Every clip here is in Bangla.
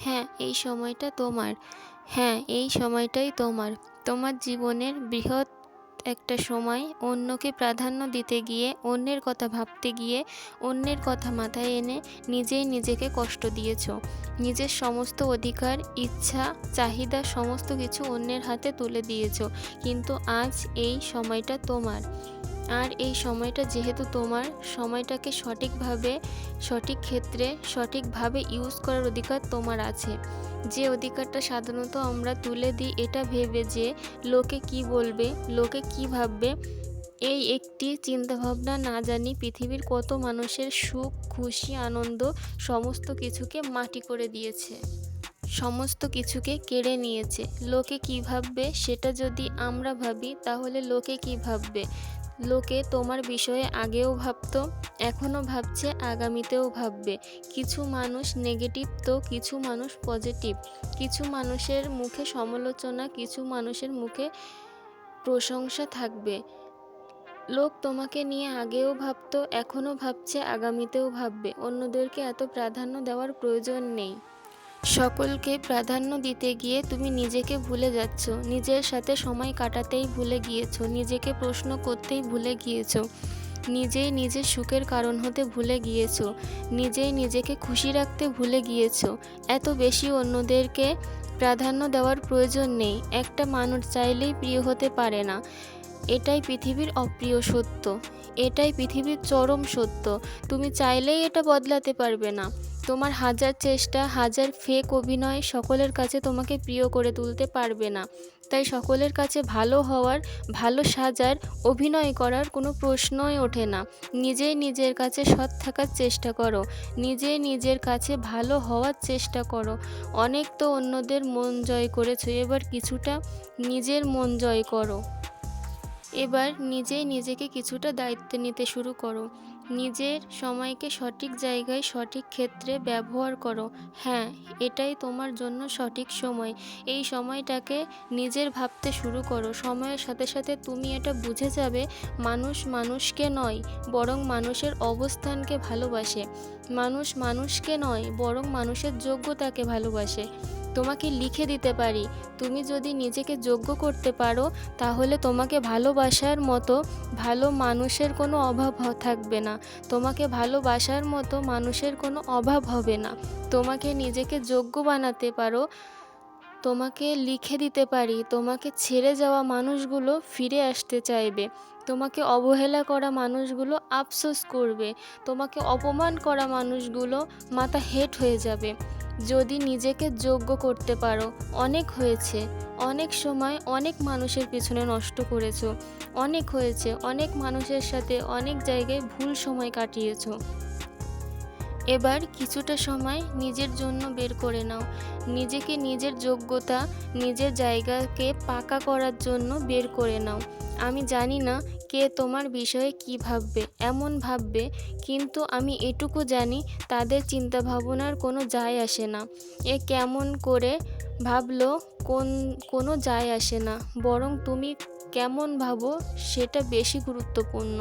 হ্যাঁ, এই সময়টা তোমার। হ্যাঁ, এই সময়টাই তোমার। তোমার জীবনের বৃহৎ একটা সময় অন্যকে প্রাধান্য দিতে গিয়ে, অন্যের কথা ভাবতে গিয়ে, অন্যের কথা মাথায় এনে নিজেই নিজেকে কষ্ট দিয়েছ। নিজের সমস্ত অধিকার, ইচ্ছা, চাহিদা সমস্ত কিছু অন্যের হাতে তুলে দিয়েছ। কিন্তু আজ এই সময়টা তোমার। আর এই সময়টা যেহেতু তোমার, সময়টাকে সঠিকভাবে, সঠিক ক্ষেত্রে, সঠিকভাবে ইউজ করার অধিকার তোমার আছে। যে অধিকারটা সাধারণত আমরা তুলে দিই এটা ভেবে যে লোকে কি বলবে, লোকে কি ভাববে, এই একটি চিন্তাভাবনা না জানি পৃথিবীর কত মানুষের সুখ, খুশি, আনন্দ সমস্ত কিছুকে মাটি করে দিয়েছে, সমস্ত কিছুকে কেড়ে নিয়েছে। লোকে কি ভাববে সেটা যদি আমরা ভাবি তাহলে লোকে কি ভাববে। লোকে তোমার বিষয়ে আগেও ভাবতো, এখনও ভাবছে, আগামীতেও ভাববে। কিছু মানুষ নেগেটিভ তো কিছু মানুষ পজিটিভ। কিছু মানুষের মুখে সমালোচনা, কিছু মানুষের মুখে প্রশংসা থাকবে। লোক তোমাকে নিয়ে আগেও ভাবতো, এখনও ভাবছে, আগামীতেও ভাববে। অন্যদেরকে এত প্রাধান্য দেওয়ার প্রয়োজন নেই। সকলকে প্রাধান্য দিতে গিয়ে তুমি নিজেকে ভুলে যাচ্ছ, নিজের সাথে সময় কাটাতেই ভুলে গিয়েছো, নিজেকে প্রশ্ন করতেই ভুলে গিয়েছো, নিজেই নিজের সুখের কারণ হতে ভুলে গিয়েছো, নিজেই নিজেকে খুশি রাখতে ভুলে গিয়েছো। এত বেশি অন্যদেরকে প্রাধান্য দেওয়ার প্রয়োজন নেই। একটা মানুষ চাইলেই প্রিয় হতে পারে না। এটাই পৃথিবীর অপ্রিয় সত্য, এটাই পৃথিবীর চরম সত্য। তুমি চাইলেই এটা বদলাতে পারবে না। তোমার হাজার চেষ্টা, হাজার ফেক অভিনয় সকলের কাছে তোমাকে প্রিয় করে তুলতে পারবে না। তাই সকলের কাছে ভালো হওয়ার, ভালো সাজার, অভিনয় করার কোনো প্রশ্নই ওঠে না। নিজেই নিজের কাছে সৎ থাকার চেষ্টা করো, নিজেই নিজের কাছে ভালো হওয়ার চেষ্টা করো। অনেক তো অন্যদের মন জয় করেছো, এবার কিছুটা নিজের মন জয় করো। এবার নিজেই নিজেকে কিছুটা দায়িত্ব নিতে শুরু করো। নিজের সময়কে সঠিক জায়গায়, সঠিক ক্ষেত্রে ব্যবহার করো। হ্যাঁ, এটাই তোমার জন্য সঠিক সময়। এই সময়টাকে নিজের ভাবতে শুরু করো। সময়ের সাথে সাথে তুমি এটা বুঝে যাবে, মানুষ মানুষকে নয় বরং মানুষের অবস্থানকে ভালোবাসে। মানুষ মানুষকে নয় বরং মানুষের যোগ্যতাকে ভালোবাসে। তোমাকে লিখে দিতে পারি, তুমি যদি নিজেকে যোগ্য করতে পারো তাহলে তোমাকে ভালোবাসার মতো ভালো মানুষের কোনো অভাব থাকবে না। তোমাকে ভালোবাসার মতো মানুষের কোনো অভাব হবে না। তোমাকে নিজেকে যোগ্য বানাতে পারো, তোমাকে লিখে দিতে পারি, তোমাকে ছেড়ে যাওয়া মানুষগুলো ফিরে আসতে চাইবে। তোমাকে অবহেলা করা মানুষগুলো আফসোস করবে। তোমাকে অপমান করা মানুষগুলো মাথা হেঁট হয়ে যাবে। যদি নিজেকে যোগ্য করতে পারো। অনেক হয়েছে, অনেক সময় অনেক মানুষের পিছনে নষ্ট করেছো, অনেক হয়েছে, অনেক মানুষের সাথে অনেক জায়গায় ভুল সময় কাটিয়েছো। এবার কিছুটা সময় নিজের জন্য বের করে নাও। নিজেকে, নিজের যোগ্যতা, নিজের জায়গাকে পাকা করার জন্য বের করে নাও। আমি জানি না কে তোমার বিষয়ে কি ভাববে, এমন ভাববে, কিন্তু আমি এটুকু জানি তাদের চিন্তা ভাবনার কোনো যায় আসে না। এ কেমন করে ভাবলো কোনো যায় আসে না, বরং তুমি কেমন ভাবো সেটা বেশি গুরুত্বপূর্ণ।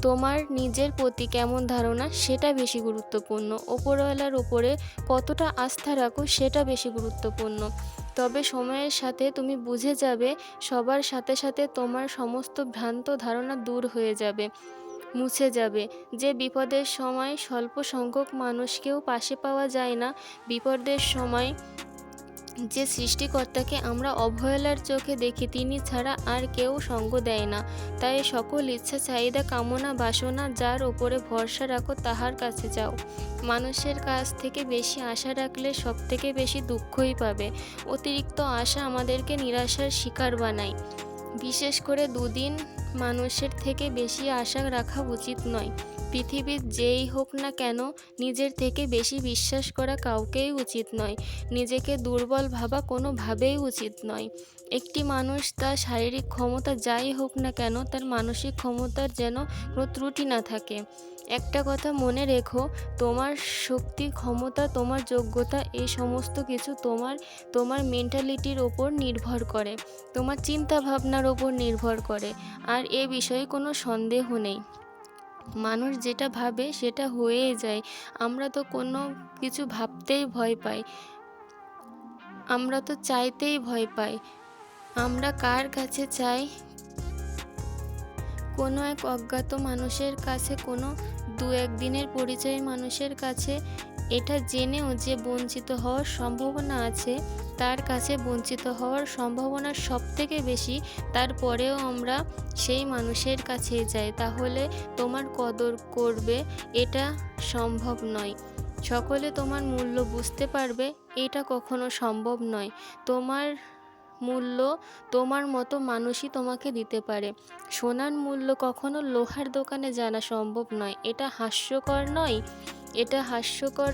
তোমার নিজের প্রতি কেমন ধারণা সেটা বেশি গুরুত্বপূর্ণ। ওপরওয়ালার ওপরে কতটা আস্থা রাখো সেটা বেশি গুরুত্বপূর্ণ। তবে সময়ের সাথে তুমি বুঝে যাবে, সবার সাথে সাথে তোমার সমস্ত ভ্রান্ত ধারণা দূর হয়ে যাবে, মুছে যাবে। যে বিপদের সময় স্বল্প সংখ্যক মানুষকেও পাশে পাওয়া যায় না, বিপদের সময় যে সৃষ্টিকর্তাকে আমরা অবহেলার চোখে দেখি তিনি ছাড়া আর কেউ সঙ্গ দেয় না। তাই সকল ইচ্ছা, চাহিদা, কামনা, বাসনা যার ওপরে ভরসা রাখো তাহার কাছে যাও। মানুষের কাছ থেকে বেশি আশা রাখলে সব থেকে বেশি দুঃখই পাবে। অতিরিক্ত আশা আমাদেরকে নিরাশার শিকার বানায়। বিশেষ করে দুদিন মানুষের থেকে বেশি আশা রাখা উচিত নয়। পৃথিবীর যেই হোক না কেন নিজের থেকে বেশি বিশ্বাস করা কাউকেই উচিত নয়। নিজেকে দুর্বল ভাবা কোনোভাবেই উচিত নয়। একটি মানুষ তার শারীরিক ক্ষমতা যাই হোক না কেন তার মানসিক ক্ষমতার যেন কোনো ত্রুটি না থাকে। একটা কথা মনে রেখো, তোমার শক্তি, ক্ষমতা, তোমার যোগ্যতা এই সমস্ত কিছু তোমার মেন্টালিটির ওপর নির্ভর করে, তোমার চিন্তা ভাবনার ওপর নির্ভর করে। আর এ বিষয়ে কোনো সন্দেহ নেই। মানুষ যেটা ভাবে সেটা হয়েই যায়। আমরা তো কোনো কিছু ভাবতেই ভয় পাই। আমরা তো চাইতেই ভয় পাই। আমরা কার কাছে চাই? কোনো এক অজ্ঞাত মানুষের কাছে, কোনো দু-এক দিনের পরিচয়ী মানুষের কাছে, এটা জেনেও যে বঞ্চিত হওয়ার সম্ভাবনা আছে, তার কাছে বঞ্চিত হওয়ার সম্ভাবনা সবথেকে বেশি। তারপরেও আমরা সেই মানুষের কাছেই যাই। তাহলে তোমার কদর করবে এটা সম্ভব নয়। সকলে তোমার মূল্য বুঝতে পারবে এটা কখনো সম্ভব নয়। তোমার মূল্য তোমার মতো মানুষই তোমাকে দিতে পারে। সোনার মূল্য কখনো লোহার দোকানে জানা সম্ভব নয়। এটা হাস্যকর নয়? এটা হাস্যকর।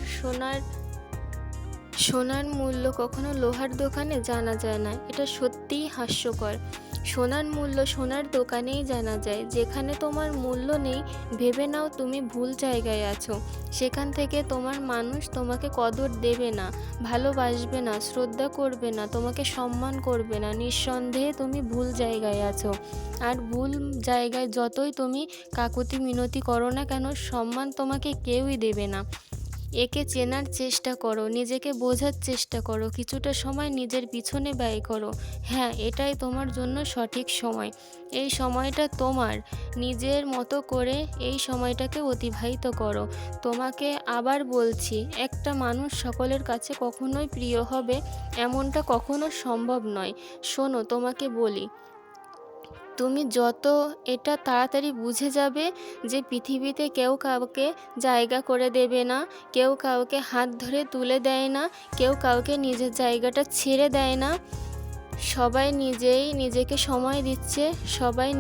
সোনার মূল্য কখনো লোহার দোকানে জানা যায় না। এটা সত্যিই হাস্যকর। সোনার মূল্য সোনার দোকানেই জানা যায়। যেখানে তোমার মূল্য নেই, ভেবে নাও তুমি ভুল জায়গায় আছো। সেখান থেকে তোমার মানুষ তোমাকে কদর দেবে না, ভালোবাসবে না, শ্রদ্ধা করবে না, তোমাকে সম্মান করবে না। নিঃসন্দেহে তুমি ভুল জায়গায় আছো। আর ভুল জায়গায় যতই তুমি কাকুতি মিনতি করো না কেন, সম্মান তোমাকে কেউই দেবে না। একে চেনার চেষ্টা করো, নিজেকে বোঝার চেষ্টা করো, কিছুটা সময় নিজের পিছনে ব্যয় করো। হ্যাঁ, এটাই তোমার জন্য সঠিক সময়। এই সময়টা তোমার। নিজের মতো করে এই সময়টাকে অতিবাহিত করো। তোমাকে আবার বলছি, একটা মানুষ সকলের কাছে কখনোই প্রিয় হবে এমনটা কখনো সম্ভব নয়। শোনো, তোমাকে বলি, তুমি যত এটা তাড়াতাড়ি বুঝে যাবে যে পৃথিবীতে কেউ কাউকে জায়গা করে দেবে না, কেউ কাউকে হাত ধরে তুলে দেয় না, কেউ কাউকে নিজের জায়গাটা ছেড়ে দেয় না। সবাই নিজেই নিজেকে সময় দিচ্ছে, সবাই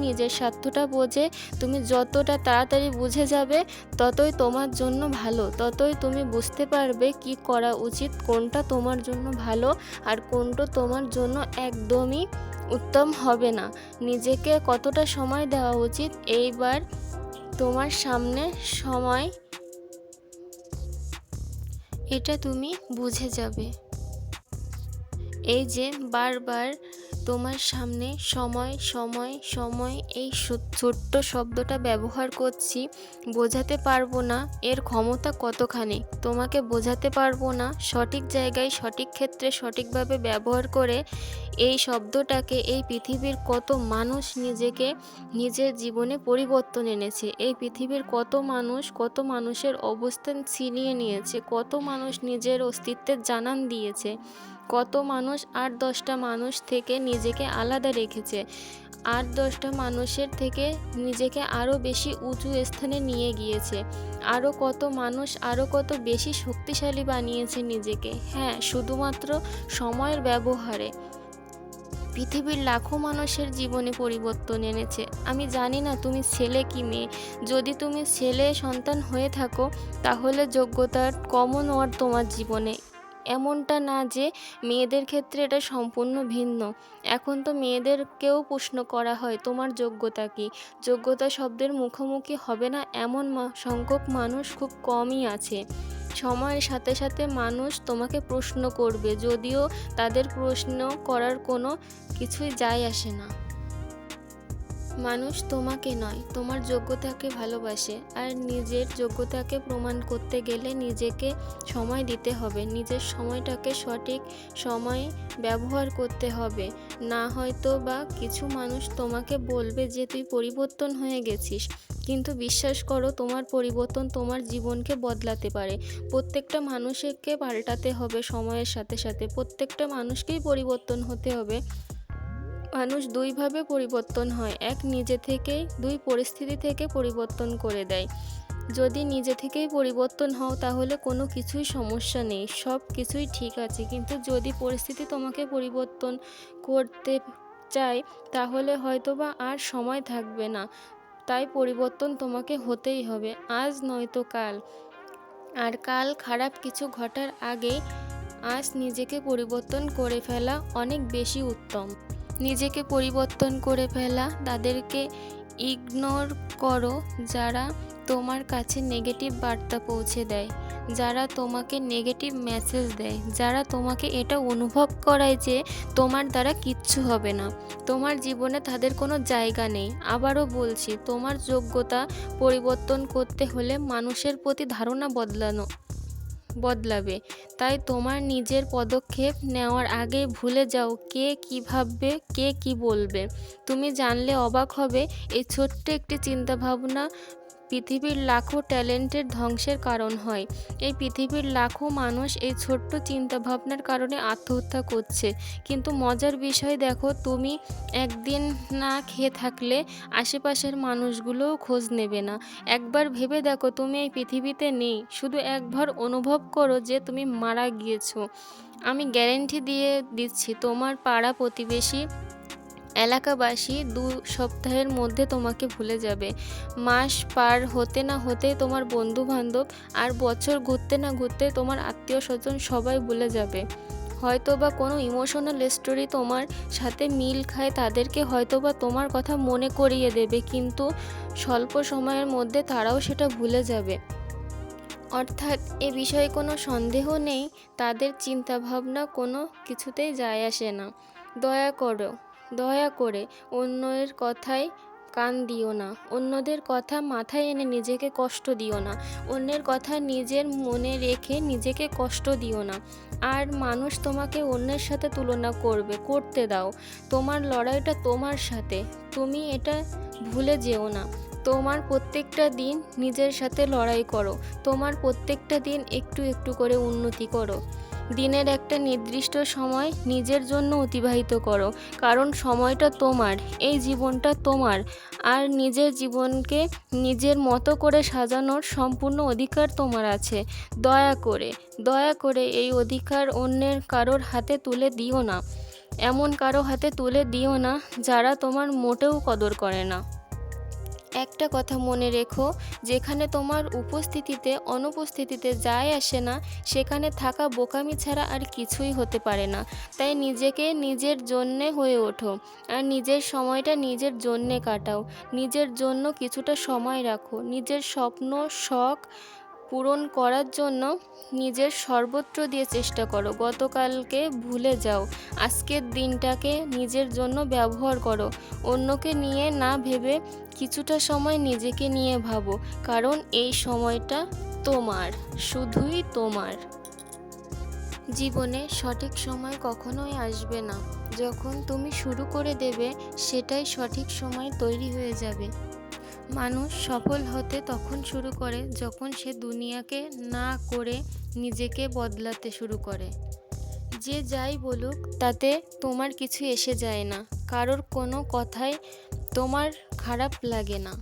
নিজের স্বার্থটা বোঝে। তুমি যতটা তাড়াতাড়ি বুঝে যাবে ততই তোমার জন্য ভালো। ততই তুমি বুঝতে পারবে কি করা উচিত, কোনটা তোমার জন্য ভালো আর কোনটা তোমার জন্য একদমই উত্তম হবে না। নিজেকে কতটা সময় দেওয়া উচিত, এইবার তোমার সামনে সময়, এটা তুমি বুঝে যাবে। এই যে বারবার তোমার সামনে সময় সময় সময় এই ছোট্ট শব্দটা ব্যবহার করছি, বোঝাতে পারবো না এর ক্ষমতা কতখানি। তোমাকে বোঝাতে পারবো না। সঠিক জায়গায় সঠিক ক্ষেত্রে সঠিকভাবে ব্যবহার করে এই শব্দটাকে এই পৃথিবীর কত মানুষ নিজেকে নিজের জীবনে পরিবর্তন এনেছে। এই পৃথিবীর কত মানুষের অবস্থান ছিনিয়ে নিয়েছে, কত মানুষ নিজের অস্তিত্বের জানান দিয়েছে, কত মানুষ ৮-১০টা মানুষ থেকে নিজেকে আলাদা রেখেছে, ৮-১০টা মানুষের থেকে নিজেকে আরও বেশি উঁচু স্থানে নিয়ে গিয়েছে। আরও কত মানুষ আরও কত বেশি শক্তিশালী বানিয়েছে নিজেকে। হ্যাঁ, শুধুমাত্র সময়ের ব্যবহারে পৃথিবীর লাখো মানুষের জীবনে পরিবর্তন এনেছে। আমি জানি না তুমি ছেলে কি মেয়ে। যদি তুমি ছেলে সন্তান হয়ে থাকো তাহলে যোগ্যতার কমন ওয়ার্ড তোমার জীবনে। এমনটা না যে মেয়েদের ক্ষেত্রে এটা সম্পূর্ণ ভিন্ন। এখন তো মেয়েদেরকেও প্রশ্ন করা হয় তোমার যোগ্যতা কী। যোগ্যতা শব্দের মুখোমুখি হবে না এমন সংখ্যক মানুষ খুব কমই আছে। সময়ের সাথে সাথে মানুষ তোমাকে প্রশ্ন করবে, যদিও তাদের প্রশ্ন করার কোনো কিছুই যায় আসে না। মানুষ তোমাকে নয়, তোমার যোগ্যতাকে ভালোবাসে। আর নিজের যোগ্যতাকে প্রমাণ করতে গেলে নিজেকে সময় দিতে হবে, নিজের সময়টাকে সঠিক সময়ে ব্যবহার করতে হবে। না হয়তো বা কিছু মানুষ তোমাকে বলবে যে তুই পরিবর্তন হয়ে গেছিস, কিন্তু বিশ্বাস করো তোমার পরিবর্তন তোমার জীবনকে বদলাতে পারে। প্রত্যেকটা মানুষকে পাল্টাতে হবে সময়ের সাথে সাথে, প্রত্যেকটা মানুষকেই পরিবর্তন হতে হবে। মানুষ দুইভাবে পরিবর্তন হয়, এক নিজে থেকেই, দুই পরিস্থিতি থেকে পরিবর্তন করে দেয়। যদি নিজে থেকেই পরিবর্তন হও তাহলে কোনো কিছুই সমস্যা নেই, সব কিছুই ঠিক আছে। কিন্তু যদি পরিস্থিতি তোমাকে পরিবর্তন করতে চায় তাহলে হয়তোবা আর সময় থাকবে না। তাই পরিবর্তন তোমাকে হতেই হবে, আজ নয়তো কাল। আর কাল খারাপ কিছু ঘটার আগে আজ নিজেকে পরিবর্তন করে ফেলা অনেক বেশি উত্তম। নিজেকে পরিবর্তন করে ফেলা। তাদেরকে ইগনোর করো যারা তোমার কাছে নেগেটিভ বার্তা পৌঁছে দেয়, যারা তোমাকে নেগেটিভ মেসেজ দেয়, যারা তোমাকে এটা অনুভব করায় যে তোমার দ্বারা কিচ্ছু হবে না। তোমার জীবনে তাদের কোনো জায়গা নেই। আবারও বলছি, তোমার যোগ্যতা পরিবর্তন করতে হলে মানুষের প্রতি ধারণা বদলানো বদলাবে। তাই তোমার নিজের পদক্ষেপ নেওয়ার আগে ভুলে যাও কে কী ভাববে, কে কী বলবে। তুমি জানলে অবাক হবে, এই ছোট্ট একটি চিন্তাভাবনা পৃথিবীর লাখো ট্যালেন্টের ধ্বংসের কারণ হয়। এই পৃথিবীর লাখো মানুষ এই ছোট্ট চিন্তাভাবনার কারণে আত্মহত্যা করছে। কিন্তু মজার বিষয় দেখো, তুমি একদিন না খেয়ে থাকলে আশেপাশের মানুষগুলোও খোঁজ নেবে না। একবার ভেবে দেখো তুমি এই পৃথিবীতে নেই, শুধু একবার অনুভব করো যে তুমি মারা গিয়েছো। আমি গ্যারেন্টি দিয়ে দিচ্ছি, তোমার পাড়া প্রতিবেশী, এলাকাবাসী 2 সপ্তাহের মধ্যে তোমাকে ভুলে যাবে। মাস পার হতে না হতেই তোমার বন্ধু-বান্ধব, আর বছর ঘুরতে না ঘুরতে তোমার আত্মীয়-স্বজন সবাই ভুলে যাবে। হয়তোবা কোনো ইমোশনাল স্টোরি তোমার সাথে মিল খায়, তাদেরকে হয়তোবা তোমার কথা মনে করিয়ে দেবে, কিন্তু স্বল্প সময়ের মধ্যে তারাও সেটা ভুলে যাবে। অর্থাৎ এ বিষয়ে কোনো সন্দেহ নেই, তাদের চিন্তাভাবনা কোনো কিছুতেই যায় আসে না। দয়া করে অন্যের কথায় কান দিও না। অন্যদের কথা মাথায় এনে নিজেকে কষ্ট দিও না। অন্যের কথা নিজের মনে রেখে নিজেকে কষ্ট দিও না। আর মানুষ তোমাকে অন্যের সাথে তুলনা করতে দাও। তোমার লড়াইটা তোমার সাথে, তুমি এটা ভুলে যেও না। তোমার প্রত্যেকটা দিন নিজের সাথে লড়াই করো। তোমার প্রত্যেকটা দিন একটু একটু করে উন্নতি করো। দিনের একটা নির্দিষ্ট সময় নিজের জন্য অতিবাহিত করো, কারণ সময়টা তোমার, এই জীবনটা তোমার। আর নিজের জীবনকে নিজের মতো করে সাজানোর সম্পূর্ণ অধিকার তোমার আছে। দয়া করে এই অধিকার অন্যের কারোর হাতে তুলে দিও না। এমন কারো হাতে তুলে দিও না যারা তোমার মোটেও কদর করে না। একটা কথা মনে রেখো, যেখানে তোমার উপস্থিতিতে অনুপস্থিতিতে যায় আসে না, সেখানে থাকা বোকামি ছাড়া আর কিছুই হতে পারে না। তাই নিজেকে নিজের জন্যে হয়ে ওঠো, আর নিজের সময়টা নিজের জন্যে কাটাও। নিজের জন্য কিছুটা সময় রাখো। নিজের স্বপ্ন, শখ পূরণ করার জন্য নিজের সর্বত্র দিয়ে চেষ্টা করো। গতকালকে ভুলে যাও, আজকের দিনটাকে নিজের জন্য ব্যবহার করো। অন্যকে নিয়ে না ভেবে কিছুটা সময় নিজেকে নিয়ে ভাবো, কারণ এই সময়টা তোমার, শুধুই তোমার। জীবনে সঠিক সময় কখনোই আসবে না। যখন তুমি শুরু করে দেবে, সেটাই সঠিক সময় তৈরি হয়ে যাবে। মানুষ সফল হতে তখন শুরু করে যখন সে দুনিয়াকে না করে নিজেকে বদলাতে শুরু করে। যে যাই বলুক তাতে তোমার কিছু এসে যায় না, কারোর কোনো কথাই তোমার খারাপ লাগে না।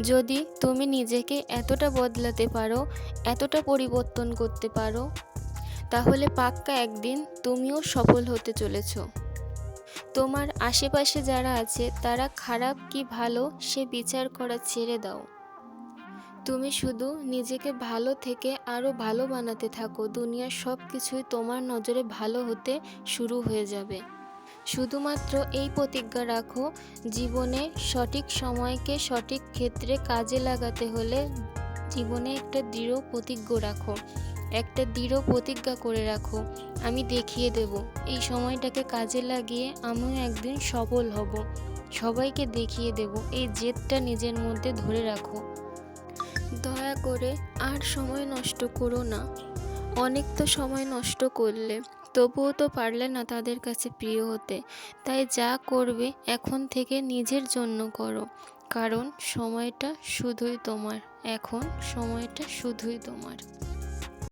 যদি তুমি নিজেকে এতটা বদলাতে পারো, এতটা পরিবর্তন করতে পারো, তাহলে পাক্কা একদিন তুমিও সফল হতে চলেছো। তোমার আশেপাশে যারা আছে তারা খারাপ কি ভালো সে বিচার করা ছেড়ে দাও। তুমি শুধু নিজেকে ভালো থেকে আরও ভালো বানাতে থাকো। দুনিয়ার সব কিছুই তোমার নজরে ভালো হতে শুরু হয়ে যাবে। শুধুমাত্র এই প্রতিজ্ঞা রাখো, জীবনে সঠিক সময়কে সঠিক ক্ষেত্রে কাজে লাগাতে হলে জীবনে একটা দৃঢ় প্রতিজ্ঞা করে রাখো, আমি দেখিয়ে দেব। এই সময়টাকে কাজে লাগিয়ে আমিও একদিন সফল হব, সবাইকে দেখিয়ে দেব। এই জেদটা নিজের মধ্যে ধরে রাখো। দয়া করে আর সময় নষ্ট করো না। অনেক তো সময় নষ্ট করলে, তবুও তো পারলে না তাদের কাছে প্রিয় হতে। তাই যা করবে এখন থেকে নিজের জন্য করো, কারণ সময়টা শুধুই তোমার। এখন সময়টা শুধুই তোমার।